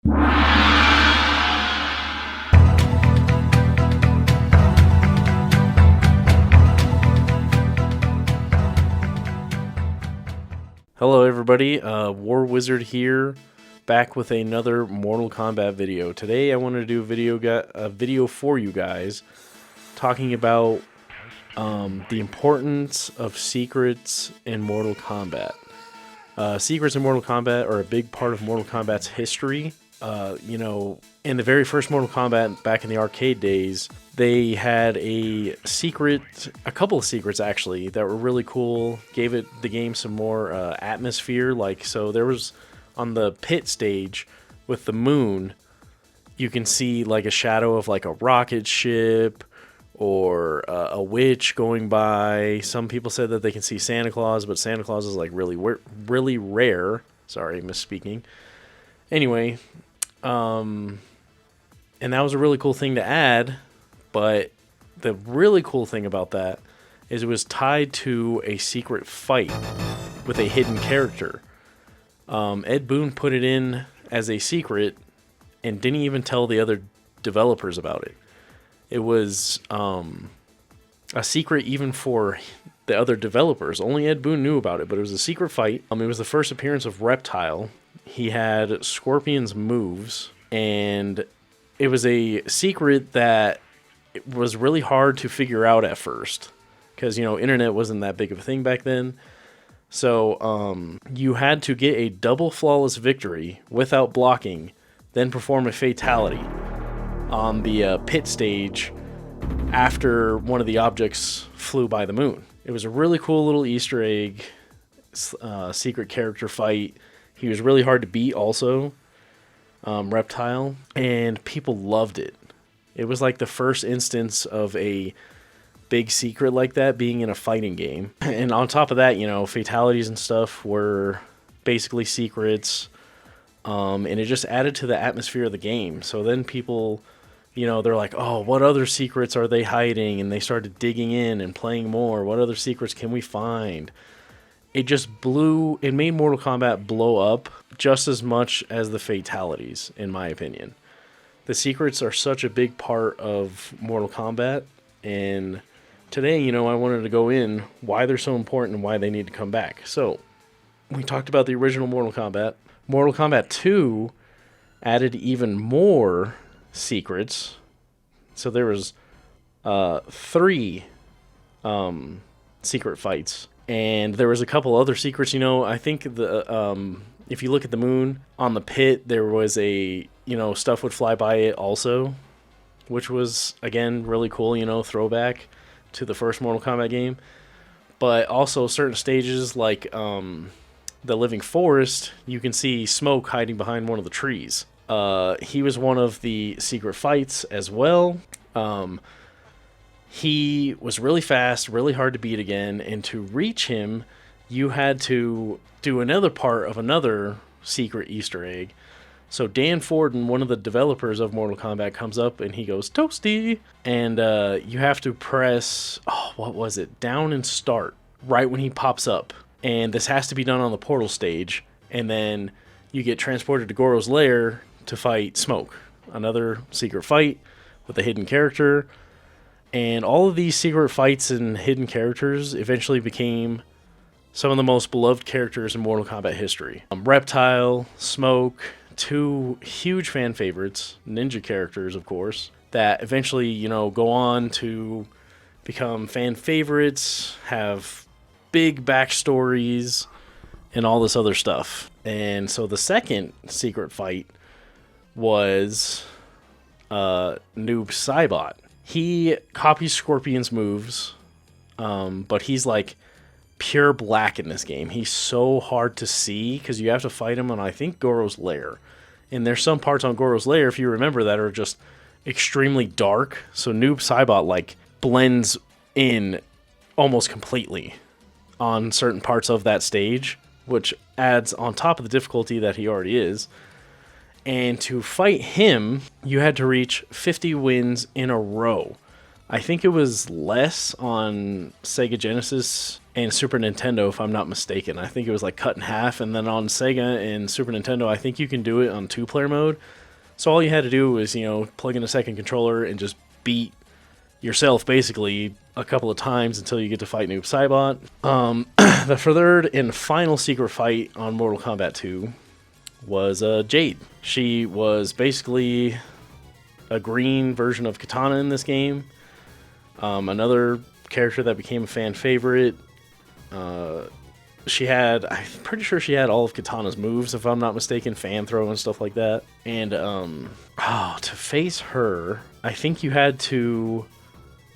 Hello everybody, War Wizard here, back with another Mortal Kombat video. Today I wanted to do a video for you guys talking about the importance of secrets in Mortal Kombat. Secrets in Mortal Kombat are a big part of Mortal Kombat's history. You know, in the very first Mortal Kombat back in the arcade days, they had a couple of secrets actually, that were really cool, gave the game some more atmosphere. Like, so there was, on the pit stage with the moon, you can see like a shadow of like a rocket ship or a witch going by. Some people said that they can see Santa Claus, but Santa Claus is like really rare. Sorry, misspeaking. Anyway, and that was a really cool thing to add. But the really cool thing about that is it was tied to a secret fight with a hidden character. Ed Boon put it in as a secret and didn't even tell the other developers about it. It was a secret even for the other developers. Only Ed Boon knew about it, but it was a secret fight. It was the first appearance of Reptile. He had Scorpion's moves, and it was a secret that it was really hard to figure out at first because, you know, internet wasn't that big of a thing back then. So you had to get a double flawless victory without blocking, then perform a fatality on the pit stage after one of the objects flew by the moon. It was a really cool little Easter egg secret character fight. He was really hard to beat also, Reptile, and people loved it. It was like the first instance of a big secret like that being in a fighting game. And on top of that, you know, fatalities and stuff were basically secrets. And it just added to the atmosphere of the game. So then people, you know, they're like, oh, what other secrets are they hiding? And they started digging in and playing more. What other secrets can we find? It made Mortal Kombat blow up just as much as the fatalities, in my opinion. The secrets are such a big part of Mortal Kombat, and today, you know, I wanted to go in why they're so important and why they need to come back. So, we talked about the original Mortal Kombat. Mortal Kombat 2 added even more secrets. So there was 3 secret fights, and there was a couple other secrets. You know, I think if you look at the moon on the pit, there was stuff would fly by it also, which was, again, really cool, you know, throwback to the first Mortal Kombat game. But also certain stages like the Living Forest, you can see Smoke hiding behind one of the trees. He was one of the secret fights as well. He was really fast, really hard to beat again, and to reach him, you had to do another part of another secret Easter egg. So Dan Forden, one of the developers of Mortal Kombat, comes up and he goes, "Toasty!" And you have to press, what was it? Down and start right when he pops up. And this has to be done on the portal stage. And then you get transported to Goro's lair to fight Smoke. Another secret fight with a hidden character. And all of these secret fights and hidden characters eventually became some of the most beloved characters in Mortal Kombat history. Reptile, Smoke, 2 huge fan favorites, ninja characters, of course, that eventually, you know, go on to become fan favorites, have big backstories, and all this other stuff. And so the second secret fight was Noob Saibot. He copies Scorpion's moves, but he's like pure black in this game. He's so hard to see because you have to fight him on, I think, Goro's lair. And there's some parts on Goro's lair, if you remember, that are just extremely dark. So Noob Saibot like blends in almost completely on certain parts of that stage, which adds on top of the difficulty that he already is. And to fight him, you had to reach 50 wins in a row. I think it was less on Sega Genesis and Super Nintendo, if I'm not mistaken. I think it was like cut in half, and then on Sega and Super Nintendo, I think you can do it on 2-player mode. So all you had to do was, you know, plug in a second controller and just beat yourself basically a couple of times until you get to fight Noob Saibot. The third and final secret fight on Mortal Kombat 2 was Jade. She was basically a green version of Katana in this game. Another character that became a fan favorite. I'm pretty sure she had all of Katana's moves, if I'm not mistaken, fan throw and stuff like that. And to face her, I think you had to,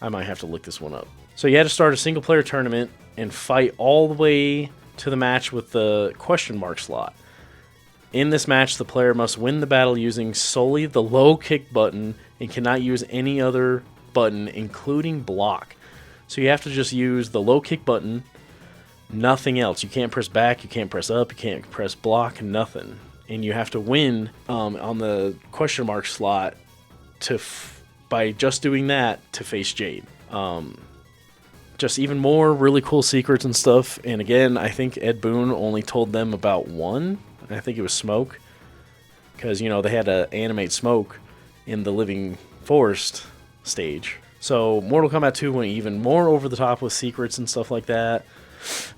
I might have to look this one up. So you had to start a single player tournament and fight all the way to the match with the question mark slot. In this match, the player must win the battle using solely the low kick button and cannot use any other button, including block. So you have to just use the low kick button, nothing else. You can't press back, you can't press up, you can't press block, nothing. And you have to win on the question mark slot by just doing that to face Jade. Just even more really cool secrets and stuff. And again, I think Ed Boon only told them about one. I think it was Smoke. Because, you know, they had to animate Smoke in the Living Forest stage. So Mortal Kombat 2 went even more over the top with secrets and stuff like that.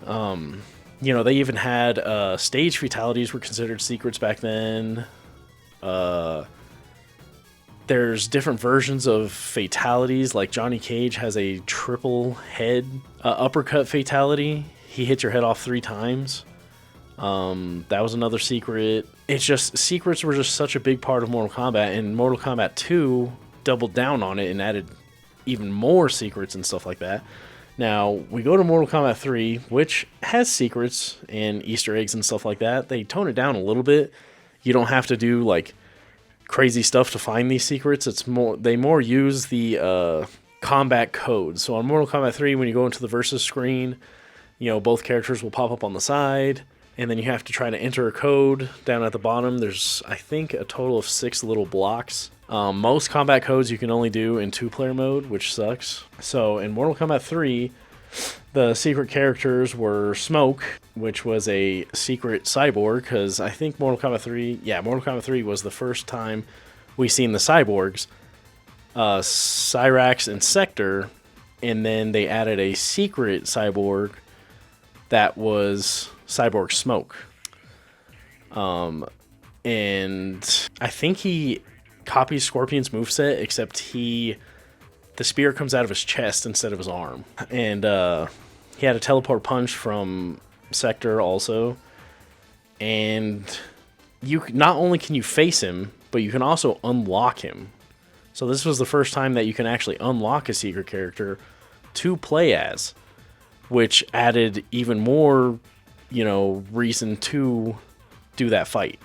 You know, they even had stage fatalities were considered secrets back then. There's different versions of fatalities, like Johnny Cage has a triple head uppercut fatality. He hits your head off 3 times. That was another secret. It's just, secrets were just such a big part of Mortal Kombat, and Mortal Kombat 2 doubled down on it and added even more secrets and stuff like that. Now, we go to Mortal Kombat 3, which has secrets and Easter eggs and stuff like that. They tone it down a little bit. You don't have to do, like, crazy stuff to find these secrets. They more use the combat code. So on Mortal Kombat 3, when you go into the versus screen, you know, both characters will pop up on the side, and then you have to try to enter a code down at the bottom. There's, I think, a total of 6 little blocks. Most combat codes you can only do in 2-player mode, which sucks. So in Mortal Kombat 3, the secret characters were Smoke, which was a secret cyborg, because I think Mortal Kombat 3 was the first time we seen the cyborgs. Cyrax and Sector, and then they added a secret cyborg that was Cyborg Smoke. And I think he copies Scorpion's moveset, except the spear comes out of his chest instead of his arm. And he had a teleport punch from Sector also. And you not only can you face him, but you can also unlock him. So this was the first time that you can actually unlock a secret character to play as, which added even more, you know, reason to do that fight.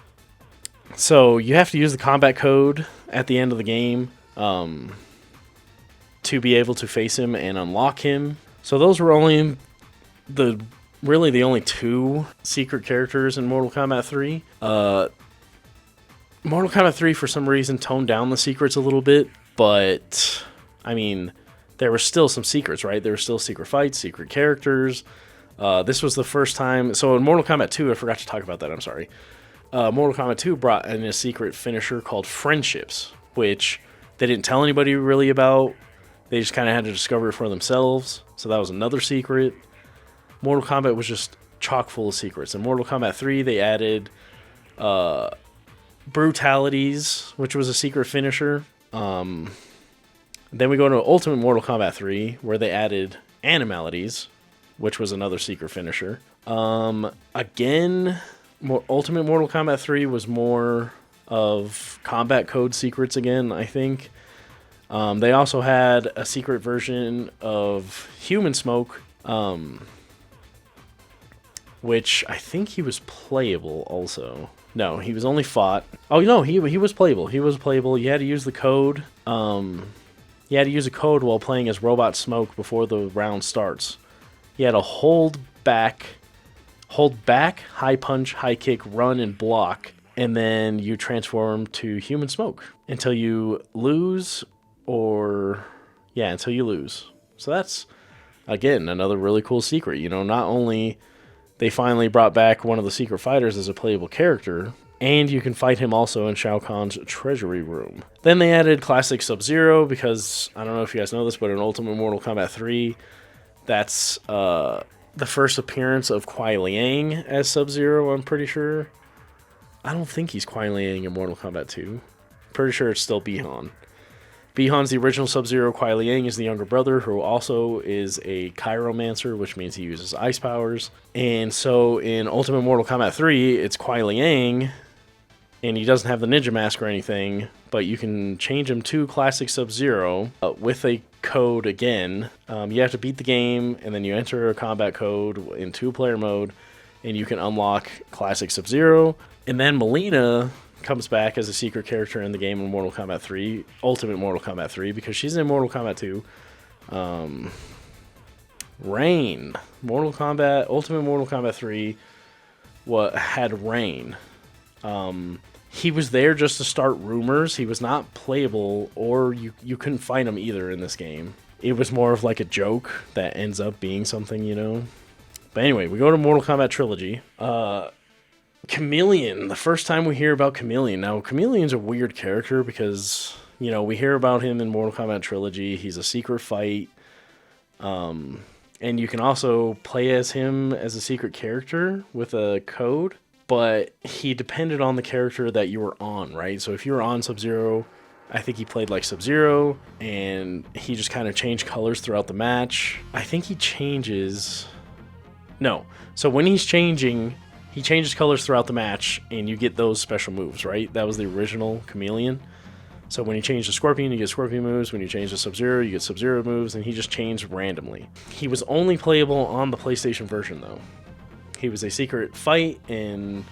So you have to use the combat code at the end of the game to be able to face him and unlock him. So those were really the only 2 secret characters in Mortal Kombat 3. Mortal Kombat 3 for some reason toned down the secrets a little bit, but I mean, there were still some secrets, right? There were still secret fights, secret characters. This was the first time. So in Mortal Kombat 2, I forgot to talk about that, I'm sorry. Mortal Kombat 2 brought in a secret finisher called Friendships, which they didn't tell anybody really about. They just kind of had to discover it for themselves. So that was another secret. Mortal Kombat was just chock full of secrets. In Mortal Kombat 3, they added Brutalities, which was a secret finisher. Then we go to Ultimate Mortal Kombat 3, where they added Animalities, which was another secret finisher. Again, Ultimate Mortal Kombat 3 was more of combat code secrets again, I think. They also had a secret version of Human Smoke, which I think he was playable also. No, he was only fought. Oh, no, he was playable. He was playable. You had to use the code. You had to use a code while playing as Robot Smoke before the round starts. You had to hold back, high punch, high kick, run, and block, and then you transform to Human Smoke until you lose, until you lose. So that's again, another really cool secret. You know, not only they finally brought back one of the secret fighters as a playable character, and you can fight him also in Shao Kahn's treasury room. Then they added classic Sub-Zero because, I don't know if you guys know this, but in Ultimate Mortal Kombat 3, that's the first appearance of Kuai Liang as Sub-Zero, I'm pretty sure. I don't think he's Kuai Liang in Mortal Kombat 2. Pretty sure it's still Bi-Han. Bi-Han's the original Sub-Zero. Kuai Liang is the younger brother, who also is a Chiromancer, which means he uses ice powers. And so in Ultimate Mortal Kombat 3, it's Kuai Liang, and he doesn't have the ninja mask or anything, but you can change him to Classic Sub-Zero with a code again. You have to beat the game, and then you enter a combat code in 2-player mode, and you can unlock Classic Sub-Zero. And then Mileena comes back as a secret character in the game in Mortal Kombat 3, Ultimate Mortal Kombat 3, because she's in Mortal Kombat 2. Rain. Ultimate Mortal Kombat 3 had Rain. He was there just to start rumors. He was not playable, or you couldn't find him either in this game. It was more of like a joke that ends up being something, you know? But anyway, we go to Mortal Kombat Trilogy. Chameleon, the first time we hear about Chameleon. Now, Chameleon's a weird character because, you know, we hear about him in Mortal Kombat Trilogy. He's a secret fight. And you can also play as him as a secret character with a code. But he depended on the character that you were on, right? So if you were on Sub-Zero, I think he played like Sub-Zero, and he just kind of changed colors throughout the match. I think he changes... No. So when he's changing... He changes colors throughout the match, and you get those special moves, right? That was the original Chameleon. So when you change to Scorpion, you get Scorpion moves. When you change to Sub-Zero, you get Sub-Zero moves, and he just changed randomly. He was only playable on the PlayStation version, though. He was a secret fight in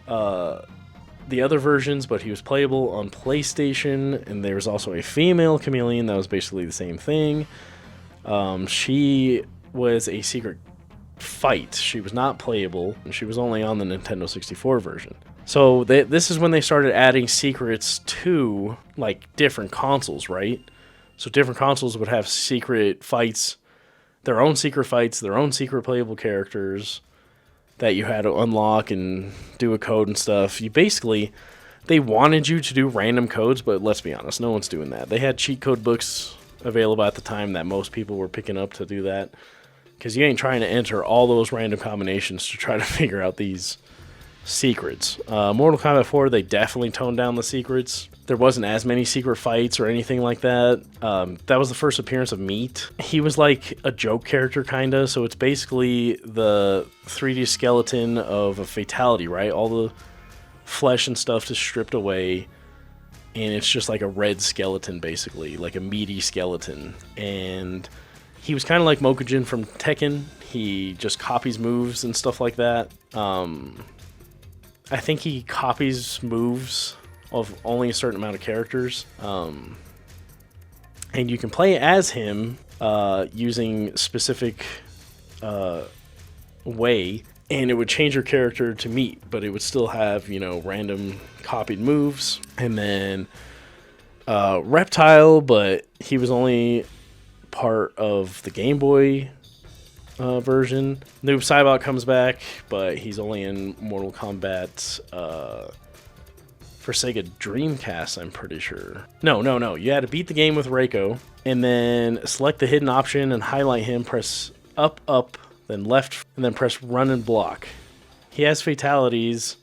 the other versions, but he was playable on PlayStation, and there was also a female Chameleon that was basically the same thing. She was a secret fight. She was not playable, and she was only on the Nintendo 64 version. So this is when they started adding secrets to like different consoles, right? So different consoles would have secret fights, their own secret playable characters that you had to unlock and do a code and stuff. They wanted you to do random codes, but let's be honest, no one's doing that. They had cheat code books available at the time that most people were picking up to do that. Because you ain't trying to enter all those random combinations to try to figure out these secrets. Mortal Kombat 4, they definitely toned down the secrets. There wasn't as many secret fights or anything like that. That was the first appearance of Meat. He was like a joke character, kinda. So it's basically the 3D skeleton of a fatality, right? All the flesh and stuff is stripped away. And it's just like a red skeleton, basically. Like a meaty skeleton. And... he was kind of like Mokujin from Tekken. He just copies moves and stuff like that. I think he copies moves of only a certain amount of characters. And you can play as him using specific way, and it would change your character to Meat, but it would still have, you know, random copied moves. And then Reptile, but he was only... part of the Game Boy version. Noob Saibot comes back, but he's only in Mortal Kombat for Sega Dreamcast, I'm pretty sure. No. You had to beat the game with Reiko, and then select the hidden option and highlight him, press up, then left, and then press run and block. He has fatalities,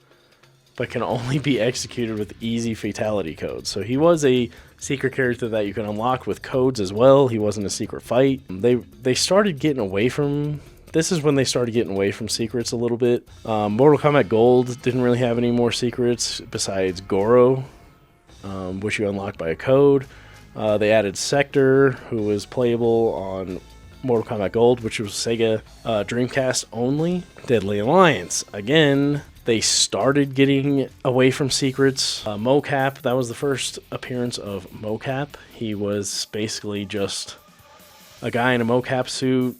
but can only be executed with easy fatality codes. So he was a secret character that you can unlock with codes as well. He wasn't a secret fight. They started getting away from... This is when they started getting away from secrets a little bit. Mortal Kombat Gold didn't really have any more secrets besides Goro, which you unlocked by a code. They added Sector, who was playable on Mortal Kombat Gold, which was Sega Dreamcast only. Deadly Alliance, again... They started getting away from secrets. Mocap, that was the first appearance of Mocap. He was basically just a guy in a mocap suit.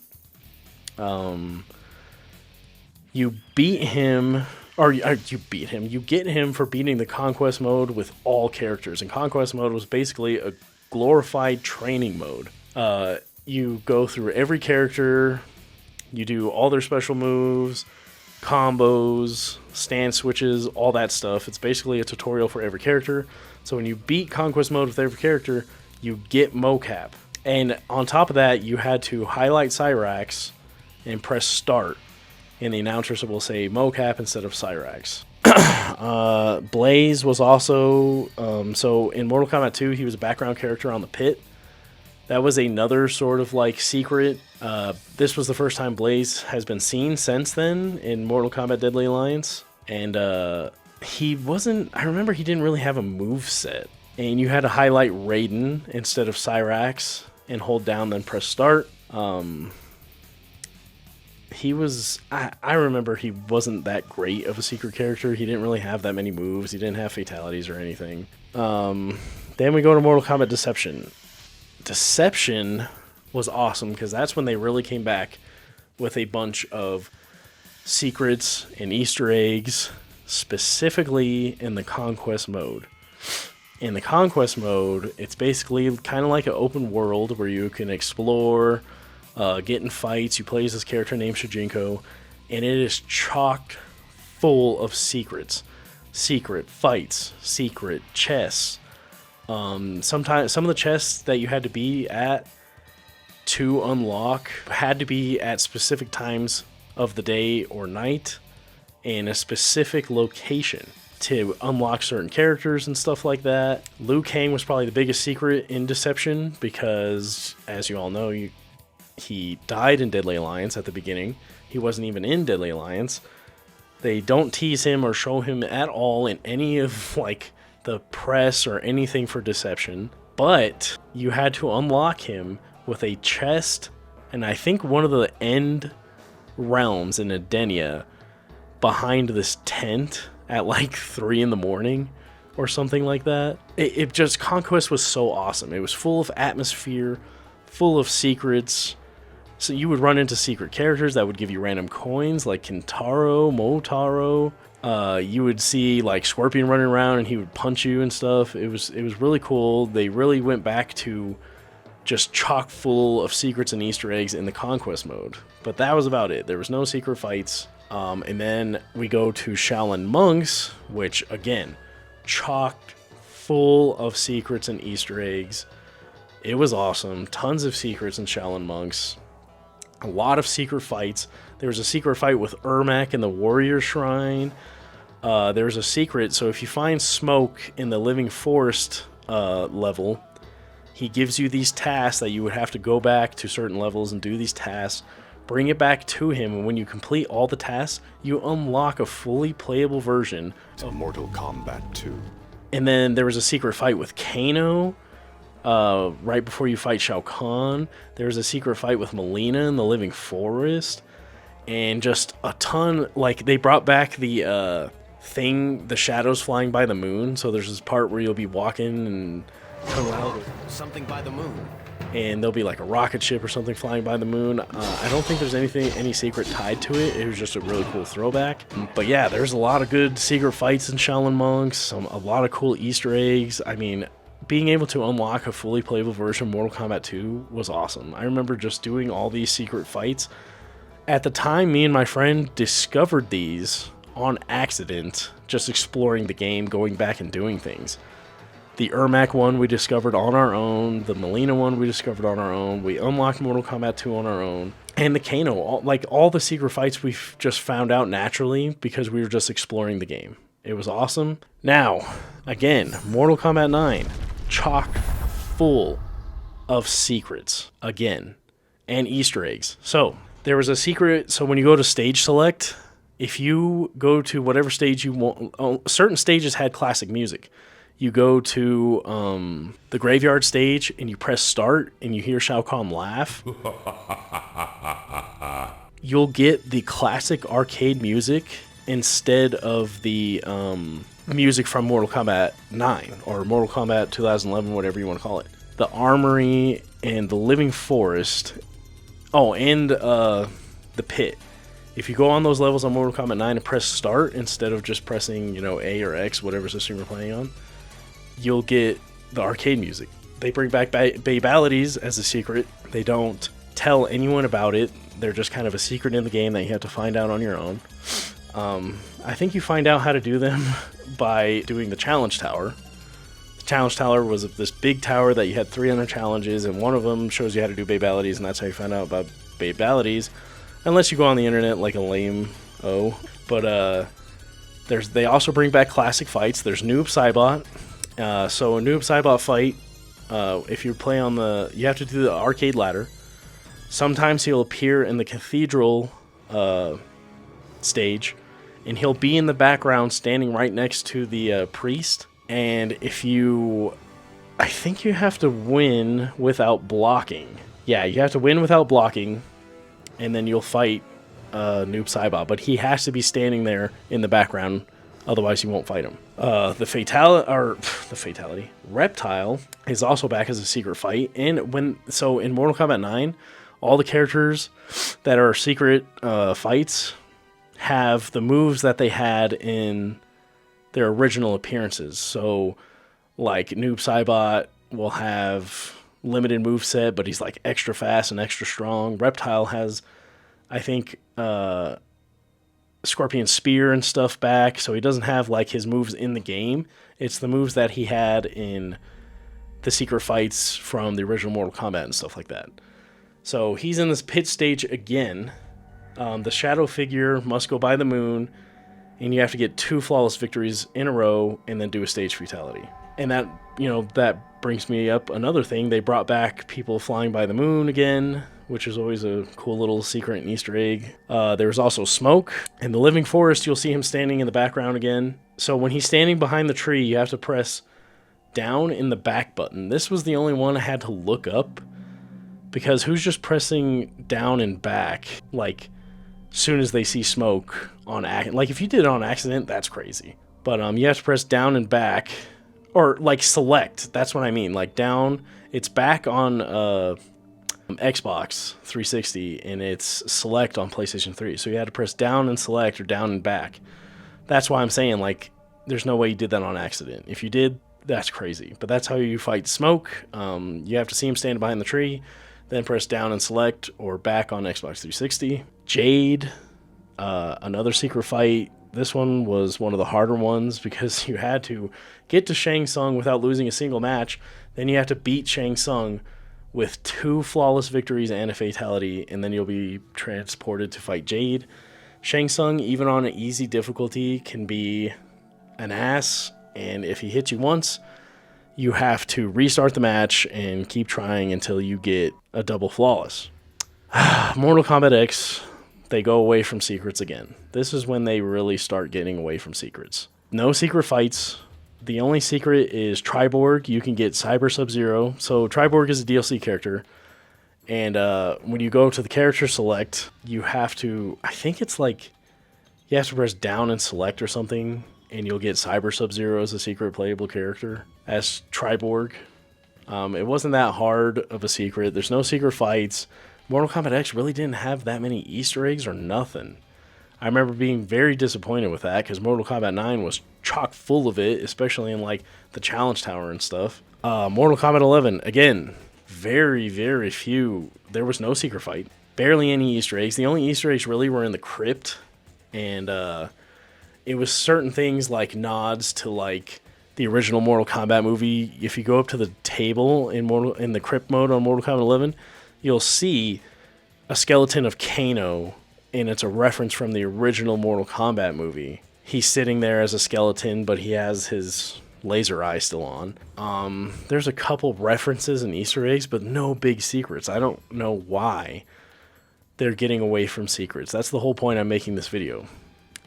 You beat him, you get him for beating the Conquest mode with all characters. And Conquest mode was basically a glorified training mode. you go through every character, you do all their special moves, combos, stance switches, all that stuff. It's basically a tutorial for every character. So when you beat Conquest mode with every character, you get mocap. And on top of that, you had to highlight Cyrax and press start. And the announcers will say mocap instead of Cyrax. Blaze was also... so in Mortal Kombat 2, he was a background character on the pit. That was another sort of like secret. This was the first time Blaze has been seen since then in Mortal Kombat Deadly Alliance. And he wasn't... I remember he didn't really have a move set. And you had to highlight Raiden instead of Cyrax and hold down, then press start. He was... I remember he wasn't that great of a secret character. He didn't really have that many moves. He didn't have fatalities or anything. Then we go to Mortal Kombat Deception. Deception was awesome because that's when they really came back with a bunch of secrets and Easter eggs, specifically in the Conquest mode. In the Conquest mode, it's basically kind of like an open world where you can explore, get in fights. You play as this character named Shujinko, and it is chock full of secrets. Secret fights, secret chests. Sometimes some of the chests that you had to be at to unlock had to be at specific times of the day or night in a specific location to unlock certain characters and stuff like that. Liu Kang was probably the biggest secret in Deception because, as you all know, he died in Deadly Alliance at the beginning. He wasn't even in Deadly Alliance. They don't tease him or show him at all in any of like the press or anything for Deception, but you had to unlock him with a chest and I think one of the end realms in Edenia behind this tent at like 3 in the morning or something like that. It just, Conquest was so awesome. It was full of atmosphere, full of secrets. So you would run into secret characters that would give you random coins like Kintaro, Motaro. You would see like Scorpion running around and he would punch you and stuff. It was really cool. They really went back to just chock full of secrets and Easter eggs in the Conquest mode. But that was about it. There was no secret fights. And then we go to Shaolin Monks, which again, chocked full of secrets and Easter eggs. It was awesome. Tons of secrets in Shaolin Monks. A lot of secret fights. There was a secret fight with Ermac in the Warrior Shrine. There was a secret, so if you find Smoke in the Living Forest level, he gives you these tasks that you would have to go back to certain levels and do these tasks, bring it back to him, and when you complete all the tasks, you unlock a fully playable version of Mortal Kombat 2. And then there was a secret fight with Kano. Right before you fight Shao Kahn, there was a secret fight with Melina in the Living Forest, and just a ton. Like they brought back the the shadows flying by the moon. So there's this part where you'll be walking and come out with something by the moon, and there'll be like a rocket ship or something flying by the moon. I don't think there's any secret tied to it. It was just a really cool throwback. But yeah, there's a lot of good secret fights in Shaolin Monks. A lot of cool Easter eggs. I mean, being able to unlock a fully playable version of Mortal Kombat 2 was awesome. I remember just doing all these secret fights. At the time, me and my friend discovered these on accident, just exploring the game, going back and doing things. The Ermac one we discovered on our own. The Melina one we discovered on our own. We unlocked Mortal Kombat 2 on our own. And the Kano, all the secret fights we just found out naturally because we were just exploring the game. It was awesome. Now, again, Mortal Kombat 9, chock full of secrets, again, and Easter eggs. So, there was a secret, so when you go to stage select, if you go to whatever stage you want, certain stages had classic music. You go to the graveyard stage and you press start and you hear Shao Kahn laugh. You'll get the classic arcade music instead of the music from Mortal Kombat 9 or Mortal Kombat 2011, whatever you want to call it. The Armory and the Living Forest. Oh, and the Pit. If you go on those levels on Mortal Kombat 9 and press start instead of just pressing, A or X, whatever system you're playing on, you'll get the arcade music. They bring back Babalities as a secret They don't tell anyone about it. They're just kind of a secret in the game that you have to find out on your own. I think you find out how to do them by doing the challenge tower. The challenge tower was this big tower that you had 300 challenges, and one of them shows you how to do babalities, and that's how you find out about babalities. Unless you go on the internet like a lame-o. But they also bring back classic fights. There's Noob Saibot. So a Noob Saibot fight, if you play on you have to do the arcade ladder. Sometimes he'll appear in the cathedral stage, and he'll be in the background standing right next to the priest. And I think you have to win without blocking. Yeah, you have to win without blocking, and then you'll fight Noob Saibot. But he has to be standing there in the background, otherwise you won't fight him. The fatality. Reptile is also back as a secret fight, and in Mortal Kombat 9, all the characters that are secret fights have the moves that they had in their original appearances. So, like, Noob Saibot will have limited moveset, but he's like extra fast and extra strong. Reptile has, I think, Scorpion Spear and stuff back, so he doesn't have like his moves in the game. It's the moves that he had in the secret fights from the original Mortal Kombat and stuff like that. So he's in this pit stage again. The shadow figure must go by the moon, and you have to get 2 flawless victories in a row and then do a stage fatality. And that brings me up another thing. They brought back people flying by the moon again, which is always a cool little secret and Easter egg. There was also Smoke. In the Living Forest, you'll see him standing in the background again. So when he's standing behind the tree, you have to press down in the back button. This was the only one I had to look up, because who's just pressing down and back, like, soon as they see Smoke on accident? Like, if you did it on accident, that's crazy. But you have to press down and back, or like select. That's what I mean. Like down, it's back on Xbox 360, and it's select on PlayStation 3. So you had to press down and select, or down and back. That's why I'm saying, like, there's no way you did that on accident. If you did, that's crazy. But that's how you fight Smoke. You have to see him standing behind the tree, then press down and select, or back on Xbox 360. Jade, another secret fight. This one was one of the harder ones, because you had to get to Shang Tsung without losing a single match. Then you have to beat Shang Tsung with 2 flawless victories and a fatality, and then you'll be transported to fight Jade. Shang Tsung, even on an easy difficulty, can be an ass, and if he hits you once, you have to restart the match and keep trying until you get a double flawless. Mortal Kombat X, they go away from secrets again. This is when they really start getting away from secrets. No secret fights. The only secret is Triborg. You can get Cyber Sub-Zero. So Triborg is a DLC character. And when you go to the character select, you have to, I think it's like, you have to press down and select or something, and you'll get Cyber Sub-Zero as a secret playable character as Triborg. It wasn't that hard of a secret. There's no secret fights. Mortal Kombat X really didn't have that many Easter eggs or nothing. I remember being very disappointed with that, because Mortal Kombat 9 was chock full of it, especially in like the challenge tower and stuff. Mortal Kombat 11, again, very, very few. There was no secret fight. Barely any Easter eggs. The only Easter eggs really were in the crypt, and it was certain things like nods to like the original Mortal Kombat movie. If you go up to the table in the crypt mode on Mortal Kombat 11, you'll see a skeleton of Kano, and it's a reference from the original Mortal Kombat movie. He's sitting there as a skeleton, but he has his laser eye still on. There's a couple references and Easter eggs, but no big secrets. I don't know why they're getting away from secrets. That's the whole point I'm making this video.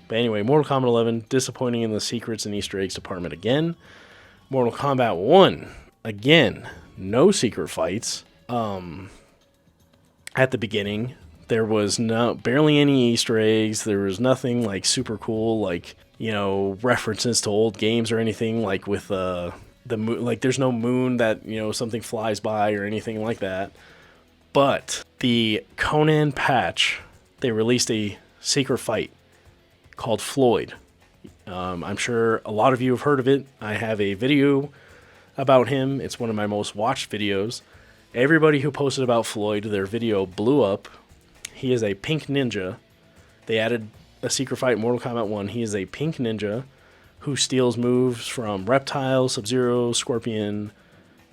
But anyway, Mortal Kombat 11, disappointing in the secrets and Easter eggs department again. Mortal Kombat 1, again, no secret fights. At the beginning, there was barely any Easter eggs. There was nothing like super cool, like, you know, references to old games or anything, like with the moon. Like, there's no moon that, you know, something flies by or anything like that. But the Conan patch, they released a secret fight called Floyd. I'm sure a lot of you have heard of it. I have a video about him. It's one of my most watched videos. Everybody who posted about Floyd, their video blew up. He is a pink ninja. They added a secret fight in Mortal Kombat 1. He is a pink ninja who steals moves from Reptile, Sub-Zero, Scorpion,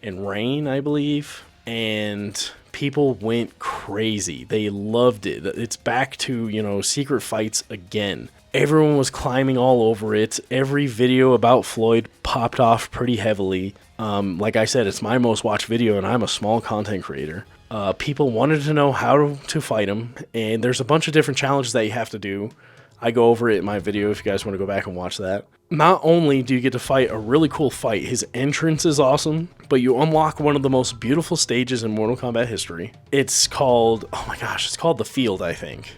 and Rain, I believe. And people went crazy. They loved it. It's back to, secret fights again. Everyone was climbing all over it. Every video about Floyd popped off pretty heavily. Like I said, it's my most watched video, and I'm a small content creator. People wanted to know how to fight him, and there's a bunch of different challenges that you have to do. I go over it in my video if you guys want to go back and watch that. Not only do you get to fight a really cool fight, his entrance is awesome, but you unlock one of the most beautiful stages in Mortal Kombat history. It's called, it's called The Field, I think.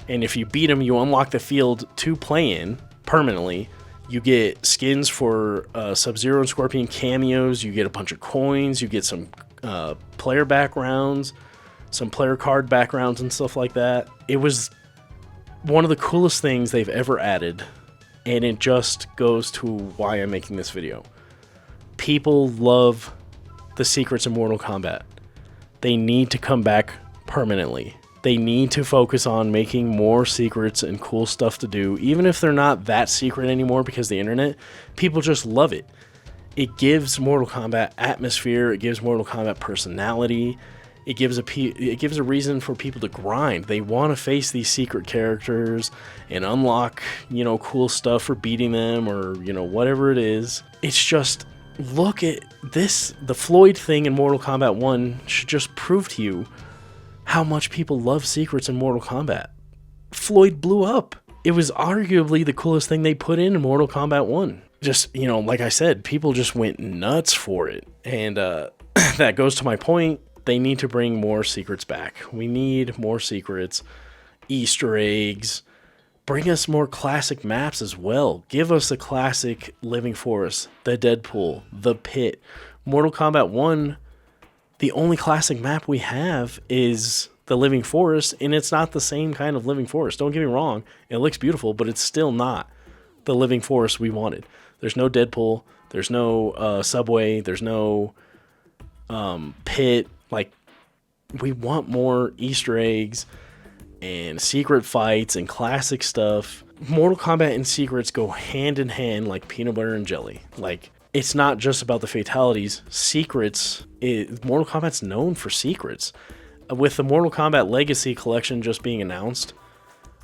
And if you beat him, you unlock the field to play in permanently. You get skins for Sub-Zero and Scorpion cameos. You get a bunch of coins. You get some player backgrounds, some player card backgrounds and stuff like that. It was one of the coolest things they've ever added, and it just goes to why I'm making this video. People love the secrets in Mortal Kombat. They need to come back permanently. They need to focus on making more secrets and cool stuff to do, even if they're not that secret anymore because the internet, people just love it. It gives Mortal Kombat atmosphere, it gives Mortal Kombat personality, it gives a reason for people to grind. They want to face these secret characters and unlock, cool stuff for beating them or, whatever it is. It's just, look at this. The Floyd thing in Mortal Kombat 1 should just prove to you how much people love secrets in Mortal Kombat. Floyd blew up. It was arguably the coolest thing they put in Mortal Kombat 1. Just, like I said, people just went nuts for it. And that goes to my point. They need to bring more secrets back. We need more secrets, Easter eggs. Bring us more classic maps as well. Give us a classic Living Forest, the Deadpool, the Pit. Mortal Kombat 1, the only classic map we have is the Living Forest, and it's not the same kind of Living Forest. Don't get me wrong. It looks beautiful, but it's still not the Living Forest we wanted. There's no Deadpool. There's no Subway. There's no Pit. Like, we want more Easter eggs and secret fights and classic stuff. Mortal Kombat and secrets go hand in hand like peanut butter and jelly. Like, it's not just about the fatalities. Secrets, Mortal Kombat's known for secrets. With the Mortal Kombat Legacy Collection just being announced,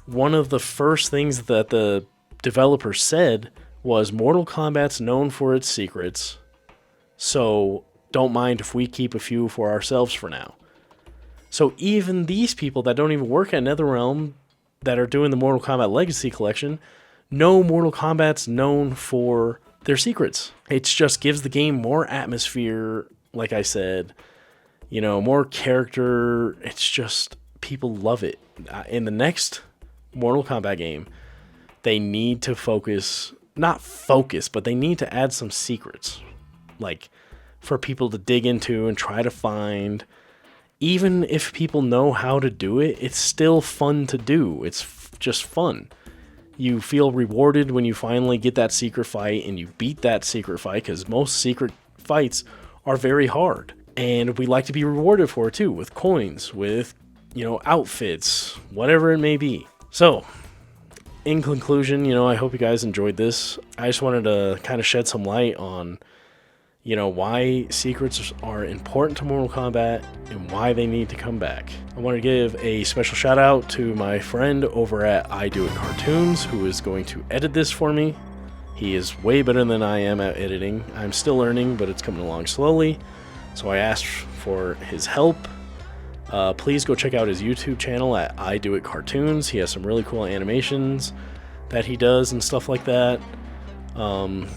one of the first things that the developers said was Mortal Kombat's known for its secrets, so don't mind if we keep a few for ourselves for now. So even these people that don't even work at NetherRealm that are doing the Mortal Kombat Legacy Collection know Mortal Kombat's known for their secrets. It just gives the game more atmosphere, like I said, more character. It's just, people love it. In the next Mortal Kombat game, they need to but they need to add some secrets, like, for people to dig into and try to find. Even if people know how to do it, it's still fun to do. It's just fun. You feel rewarded when you finally get that secret fight and you beat that secret fight, because most secret fights are very hard. And we like to be rewarded for it too, with coins, with, outfits, whatever it may be. So, in conclusion, I hope you guys enjoyed this. I just wanted to kind of shed some light on, why secrets are important to Mortal Kombat and why they need to come back. I want to give a special shout out to my friend over at I Do It Cartoons, who is going to edit this for me. He is way better than I am at editing. I'm still learning, but it's coming along slowly. So I asked for his help. Please go check out his YouTube channel at I Do It Cartoons. He has some really cool animations that he does and stuff like that.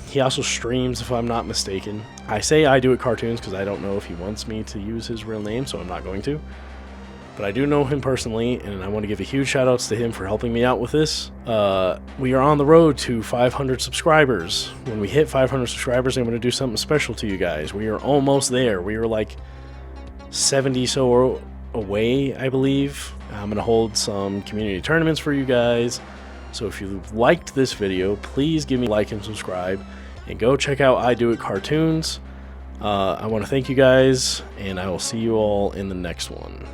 He also streams, if I'm not mistaken. I say I Do It Cartoons because I don't know if he wants me to use his real name, so I'm not going to. But I do know him personally, and I want to give a huge shout outs to him for helping me out with this. We are on the road to 500 subscribers. When we hit 500 subscribers, I'm going to do something special to you guys. We are almost there. We are like 70 so away, I believe. I'm going to hold some community tournaments for you guys. So if you liked this video, please give me a like and subscribe. And go check out I Do It Cartoons I want to thank you guys, and I will see you all in the next one.